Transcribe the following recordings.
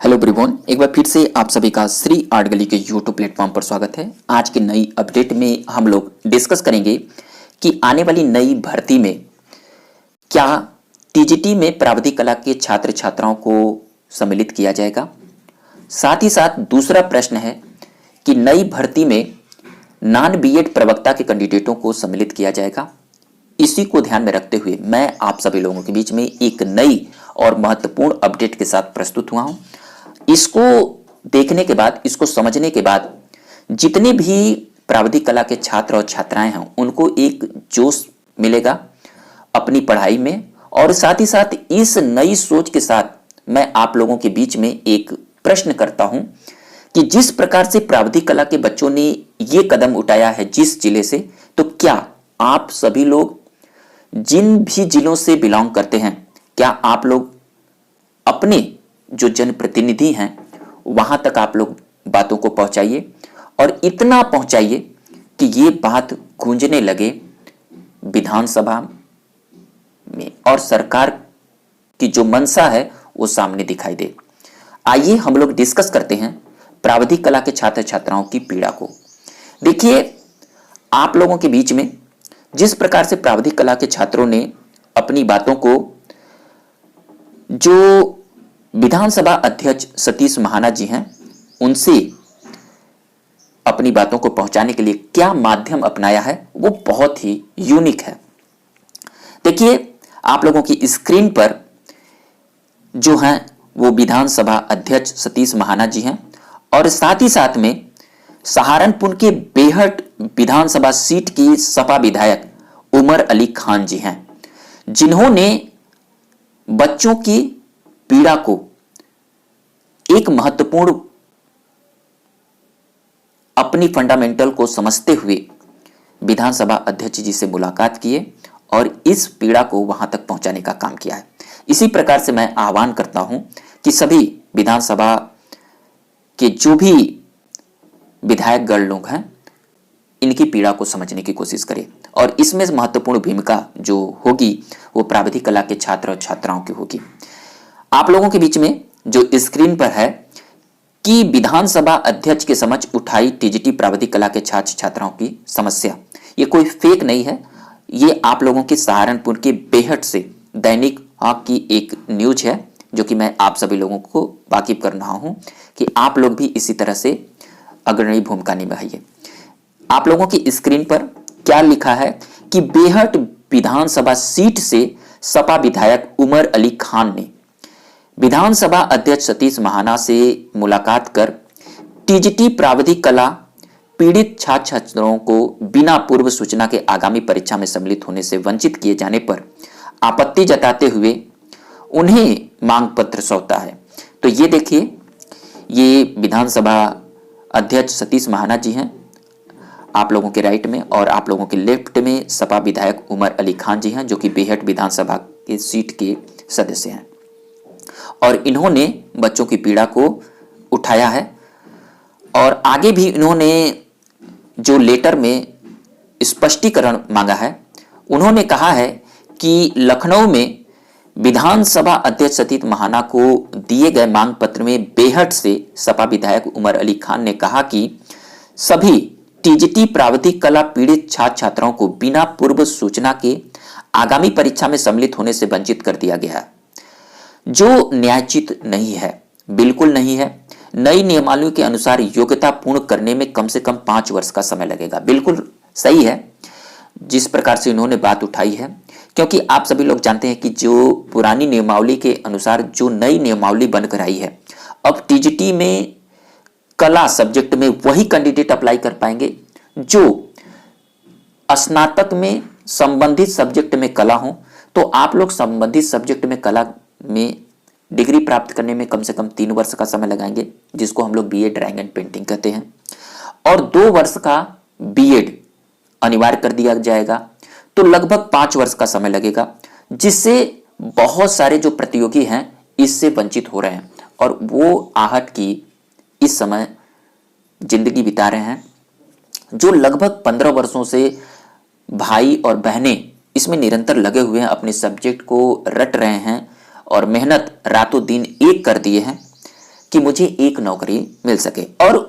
Hello everyone, एक बार फिर से आप सभी का श्री आर्ट गली के यूट्यूब प्लेटफॉर्म पर स्वागत है। आज की नई अपडेट में हम लोग डिस्कस करेंगे कि आने वाली नई भर्ती में क्या टीजीटी में प्राविधिक कला के छात्र छात्राओं को सम्मिलित किया जाएगा। साथ ही साथ दूसरा प्रश्न है कि नई भर्ती में नॉन बीएड प्रवक्ता के कैंडिडेटों को सम्मिलित किया जाएगा। इसी को ध्यान में रखते हुए मैं आप सभी लोगों के बीच में एक नई और महत्वपूर्ण अपडेट के साथ प्रस्तुत हुआ हूं। इसको देखने के बाद, इसको समझने के बाद जितने भी प्राविधिक कला के छात्र और छात्राएं हैं उनको एक जोश मिलेगा अपनी पढ़ाई में, और साथ ही साथ इस नई सोच के साथ मैं आप लोगों के बीच में एक प्रश्न करता हूं कि जिस प्रकार से प्राविधिक कला के बच्चों ने ये कदम उठाया है जिस जिले से, तो क्या आप सभी लोग जिन भी जिलों से बिलोंग करते हैं, क्या आप लोग अपने जो जनप्रतिनिधि हैं वहां तक आप लोग बातों को पहुंचाइए, और इतना पहुंचाइए कि ये बात गूंजने लगे विधानसभा में और सरकार की जो मंशा है वो सामने दिखाई दे। आइए हम लोग डिस्कस करते हैं प्राविधिक कला के छात्र छात्राओं की पीड़ा को। देखिए, आप लोगों के बीच में जिस प्रकार से प्राविधिक कला के छात्रों ने अपनी बातों को जो विधानसभा अध्यक्ष सतीश महाना जी हैं उनसे अपनी बातों को पहुंचाने के लिए क्या माध्यम अपनाया है वो बहुत ही यूनिक है। देखिए, आप लोगों की स्क्रीन पर जो हैं वो विधानसभा अध्यक्ष सतीश महाना जी हैं, और साथ ही साथ में सहारनपुर के बेहट विधानसभा सीट की सपा विधायक उमर अली खान जी हैं, जिन्होंने बच्चों की पीड़ा को एक महत्वपूर्ण अपनी फंडामेंटल को समझते हुए विधानसभा अध्यक्ष जी से मुलाकात किए और इस पीड़ा को वहां तक पहुंचाने का काम किया है। इसी प्रकार से मैं आह्वान करता हूं कि सभी विधानसभा के जो भी विधायक गण लोग हैं इनकी पीड़ा को समझने की कोशिश करें, और इसमें महत्वपूर्ण भूमिका जो होगी वो प्राविधिक कला के छात्र और छात्राओं की होगी। आप लोगों के बीच में जो स्क्रीन पर है कि विधानसभा अध्यक्ष के समक्ष उठाई टीजीटी प्राविधिक कला के छात्र छात्राओं की समस्या, ये कोई फेक नहीं है। ये आप लोगों के सहारनपुर के बेहट से दैनिक आंख की एक न्यूज है जो कि मैं आप सभी लोगों को वाकिफ कर रहा हूं कि आप लोग भी इसी तरह से अग्रणी भूमिका निभाइए। आप लोगों की स्क्रीन पर क्या लिखा है कि बेहट विधानसभा सीट से सपा विधायक उमर अली खान ने विधानसभा अध्यक्ष सतीश महाना से मुलाकात कर टीजीटी प्राविधिक कला पीड़ित छात्र छात्राओं को बिना पूर्व सूचना के आगामी परीक्षा में सम्मिलित होने से वंचित किए जाने पर आपत्ति जताते हुए उन्हें मांग पत्र सौंपा है। तो ये देखिए, ये विधानसभा अध्यक्ष सतीश महाना जी हैं आप लोगों के राइट में, और आप लोगों के लेफ्ट में सपा विधायक उमर अली खान जी हैं जो कि बेहट विधानसभा के सीट के सदस्य हैं, और इन्होंने बच्चों की पीड़ा को उठाया है। और आगे भी इन्होंने जो लेटर में स्पष्टीकरण मांगा है, उन्होंने कहा है कि लखनऊ में विधानसभा अध्यक्ष सतीश महाना को दिए गए मांग पत्र में बेहट से सपा विधायक उमर अली खान ने कहा कि सभी टीजीटी प्राविधिक कला पीड़ित छात्र छात्राओं को बिना पूर्व सूचना के आगामी परीक्षा में सम्मिलित होने से वंचित कर दिया गया है, जो न्यायोचित नहीं है, बिल्कुल नहीं है। नई नियमावली के अनुसार योग्यता पूर्ण करने में कम से कम 5 वर्ष का समय लगेगा। बिल्कुल सही है जिस प्रकार से इन्होंने बात उठाई है, क्योंकि आप सभी लोग जानते हैं कि जो पुरानी नियमावली के अनुसार जो नई नियमावली बनकर आई है, अब टीजीटी में कला सब्जेक्ट में वही कैंडिडेट अप्लाई कर पाएंगे जो स्नातक में संबंधित सब्जेक्ट में कला हो। तो आप लोग संबंधित सब्जेक्ट में कला में डिग्री प्राप्त करने में कम से कम 3 वर्ष का समय लगाएंगे, जिसको हम लोग बीए ड्राइंग एंड पेंटिंग कहते हैं, और 2 वर्ष का बीएड अनिवार्य कर दिया जाएगा। तो लगभग 5 वर्ष का समय लगेगा, जिससे बहुत सारे जो प्रतियोगी हैं इससे वंचित हो रहे हैं, और वो आहट की इस समय जिंदगी बिता रहे हैं जो लगभग 15 वर्षों से भाई और बहनें इसमें निरंतर लगे हुए हैं, अपने सब्जेक्ट को रट रहे हैं और मेहनत रातों दिन एक कर दिए हैं। कि मुझे एक नौकरी मिल सके। और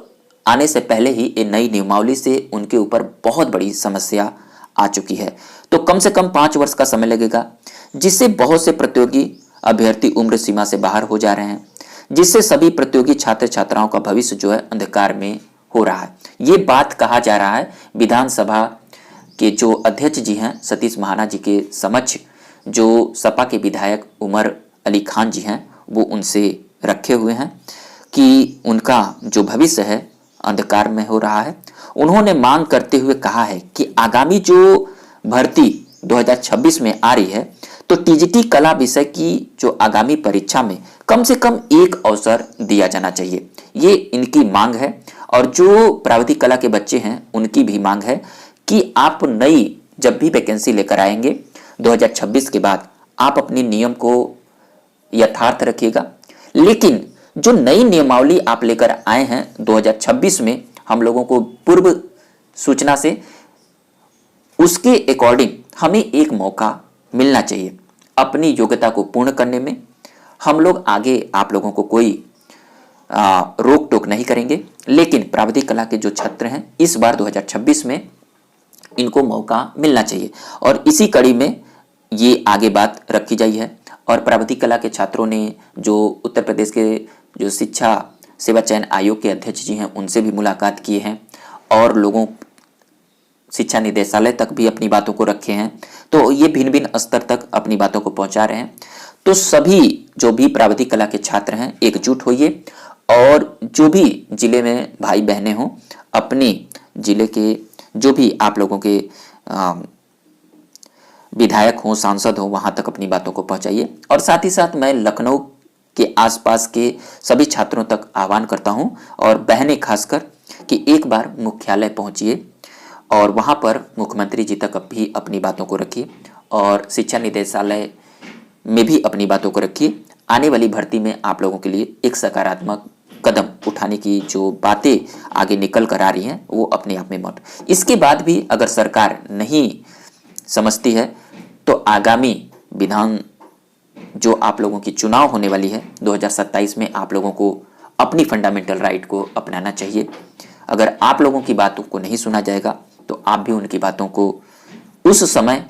आने से पहले ही ये नई नियमावली से उनके ऊपर बहुत बड़ी समस्या आ चुकी है। तो कम से कम 5 वर्ष का समय लगेगा, जिससे बहुत से प्रतियोगी अभ्यर्थी उम्र सीमा से बाहर हो जा रहे हैं, जिससे सभी प्रतियोगी छात्र छात्राओं का भविष्य जो है अंधकार में हो रहा है। ये बात कहा जा रहा है विधानसभा के जो अध्यक्ष जी हैं सतीश महाना जी के समक्ष, जो सपा के विधायक उमर अली खान जी हैं वो उनसे रखे हुए हैं कि उनका जो भविष्य है अंधकार में हो रहा है। उन्होंने मांग करते हुए कहा है कि आगामी जो भर्ती 2026 में आ रही है तो टीजीटी कला विषय की जो आगामी परीक्षा में कम से कम एक अवसर दिया जाना चाहिए, ये इनकी मांग है। और जो प्राविधिक कला के बच्चे हैं उनकी भी मांग है कि आप नई जब भी वैकेंसी लेकर आएंगे 2026 के बाद आप अपनी नियम को यथार्थ रखिएगा, लेकिन जो नई नियमावली आप लेकर आए हैं 2026 में हम लोगों को पूर्व सूचना से, उसके अकॉर्डिंग हमें एक मौका मिलना चाहिए अपनी योग्यता को पूर्ण करने में। हम लोग आगे आप लोगों को कोई रोक टोक नहीं करेंगे, लेकिन प्राविधिक कला के जो छात्र हैं इस बार 2026 में इनको मौका मिलना चाहिए। और इसी कड़ी में ये आगे बात रखी जाई है। और प्राविधिक कला के छात्रों ने जो उत्तर प्रदेश के जो शिक्षा सेवा चयन आयोग के अध्यक्ष जी हैं उनसे भी मुलाकात किए हैं और लोगों शिक्षा निदेशालय तक भी अपनी बातों को रखे हैं। तो ये भिन्न भिन्न स्तर तक अपनी बातों को पहुंचा रहे हैं। तो सभी जो भी प्राविधिक कला के छात्र हैं एकजुट होइए और जो भी जिले में भाई बहनें हों अपनी जिले के जो भी आप लोगों के विधायक हों सांसद हों वहां तक अपनी बातों को पहुंचाइए। और साथ ही साथ मैं लखनऊ के आसपास के सभी छात्रों तक आह्वान करता हूं और बहनें खासकर कि एक बार मुख्यालय पहुंचिए और वहां पर मुख्यमंत्री जी तक भी अपनी बातों को रखिए और शिक्षा निदेशालय में भी अपनी बातों को रखिए। आने वाली भर्ती में आप लोगों के लिए एक सकारात्मक कदम उठाने की जो बातें आगे निकल कर आ रही हैं वो अपने आप में मत। इसके बाद भी अगर सरकार नहीं समझती है तो आगामी विधान जो आप लोगों की चुनाव होने वाली है 2027 में आप लोगों को अपनी फंडामेंटल राइट को अपनाना चाहिए। अगर आप लोगों की बातों को नहीं सुना जाएगा तो आप भी उनकी बातों को उस समय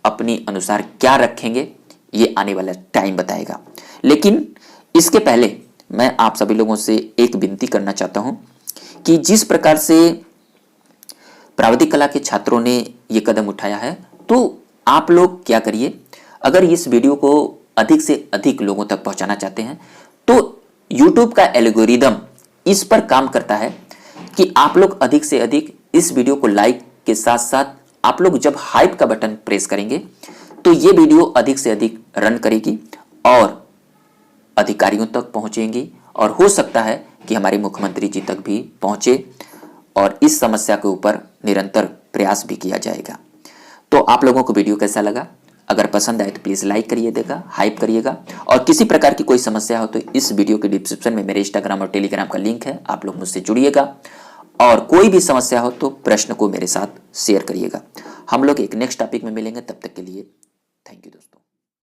अपनी अनुसार क्या रखेंगे ये आने वाला टाइम बताएगा। लेकिन इसके पहले मैं आप सभी लोगों से एक विनती करना चाहता हूं कि जिस प्रकार से प्राविधिक कला के छात्रों ने ये कदम उठाया है तो आप लोग क्या करिए, अगर इस वीडियो को अधिक से अधिक लोगों तक पहुंचाना चाहते हैं तो YouTube का एल्गोरिदम इस पर काम करता है कि आप लोग अधिक से अधिक इस वीडियो को लाइक के साथ साथ आप लोग जब हाइप का बटन प्रेस करेंगे तो ये वीडियो अधिक से अधिक रन करेगी और अधिकारियों तक पहुंचेंगी और हो सकता है कि हमारे मुख्यमंत्री जी तक भी पहुंचे और इस समस्या के ऊपर निरंतर प्रयास भी किया जाएगा। तो आप लोगों को वीडियो कैसा लगा? अगर पसंद आए तो प्लीज़ लाइक करिएगा, हाइप करिएगा और किसी प्रकार की कोई समस्या हो तो इस वीडियो के डिस्क्रिप्शन में मेरे इंस्टाग्राम और टेलीग्राम का लिंक है, आप लोग मुझसे जुड़िएगा और कोई भी समस्या हो तो प्रश्न को मेरे साथ शेयर करिएगा। हम लोग एक नेक्स्ट टॉपिक में मिलेंगे, तब तक के लिए थैंक यू दोस्तों।